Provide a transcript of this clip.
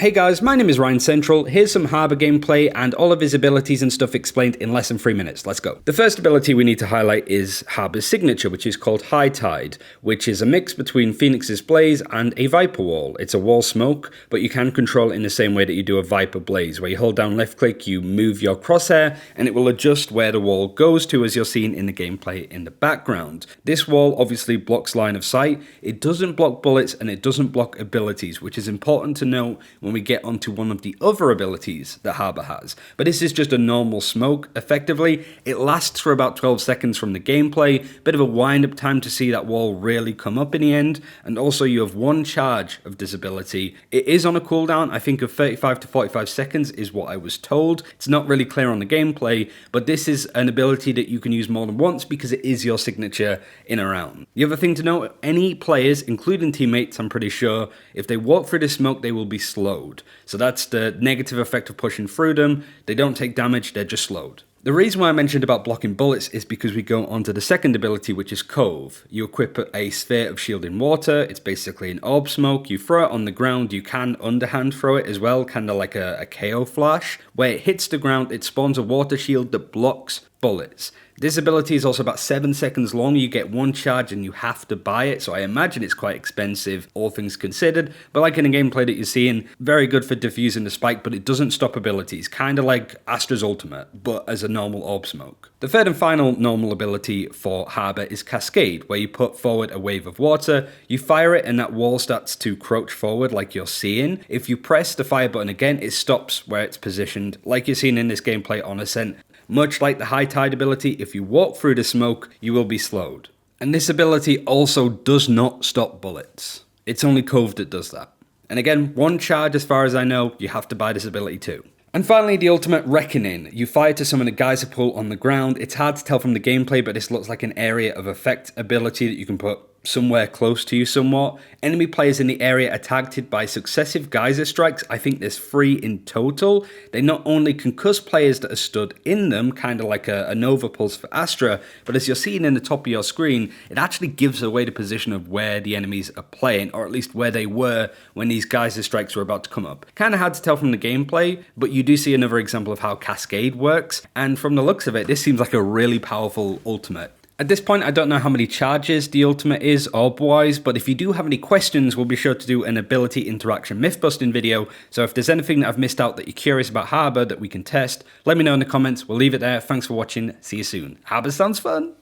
Hey guys, my name is RyanCentral. Here's some Harbour gameplay and all of his abilities and stuff explained in less than 3 minutes. Let's go. The first ability we need to highlight is Harbour's signature, which is called High Tide, which is a mix between Phoenix's Blaze and a Viper Wall. It's a wall smoke, but you can control it in the same way that you do a Viper Blaze, where you hold down left click, you move your crosshair, and it will adjust where the wall goes to, as you're seeing in the gameplay in the background. This wall obviously blocks line of sight. It doesn't block bullets and it doesn't block abilities, which is important to note when we get onto one of the other abilities that Harbour has. But this is just a normal smoke, effectively. It lasts for about 12 seconds from the gameplay, bit of a wind-up time to see that wall really come up in the end, and also you have one charge of this ability. It is on a cooldown, I think of 35 to 45 seconds is what I was told. It's not really clear on the gameplay, but this is an ability that you can use more than once because it is your signature in a round. The other thing to note, any players, including teammates I'm pretty sure, if they walk through the smoke they will be slowed. So that's the negative effect of pushing through them. They don't take damage, they're just slowed. The reason why I mentioned about blocking bullets is because we go on to the second ability, which is Cove. You equip a sphere of shielding water. It's basically an orb smoke. You throw it on the ground. You can underhand throw it as well, kind of like a KO flash. Where it hits the ground, it spawns a water shield that blocks bullets. This ability is also about 7 seconds long. You get one charge and you have to buy it, so I imagine it's quite expensive, all things considered. But like in the gameplay that you're seeing, very good for diffusing the spike, but it doesn't stop abilities. Kind of like Astra's ultimate, but as a normal orb smoke. The third and final normal ability for Harbour is Cascade, where you put forward a wave of water, you fire it and that wall starts to crouch forward like you're seeing. If you press the fire button again, it stops where it's positioned, like you're seeing in this gameplay on Ascent. Much like the High Tide ability, if you walk through the smoke, you will be slowed. And this ability also does not stop bullets. It's only Cove that does that. And again, one charge as far as I know, you have to buy this ability too. And finally, the ultimate Reckoning. You fire to summon a geyser pool on the ground. It's hard to tell from the gameplay, but this looks like an area of effect ability that you can put somewhere close to you somewhat. Enemy players in the area are targeted by successive geyser strikes. I think there's 3 in total. They not only concuss players that are stood in them, kind of like a Nova Pulse for Astra, but as you're seeing in the top of your screen, it actually gives away the position of where the enemies are playing, or at least where they were when these geyser strikes were about to come up. Kind of hard to tell from the gameplay, but you do see another example of how Cascade works, and from the looks of it, this seems like a really powerful ultimate. At this point, I don't know how many charges the ultimate is orb-wise, but if you do have any questions, we'll be sure to do an ability interaction myth-busting video. So if there's anything that I've missed out that you're curious about Harbour that we can test, let me know in the comments. We'll leave it there. Thanks for watching. See you soon. Harbour sounds fun.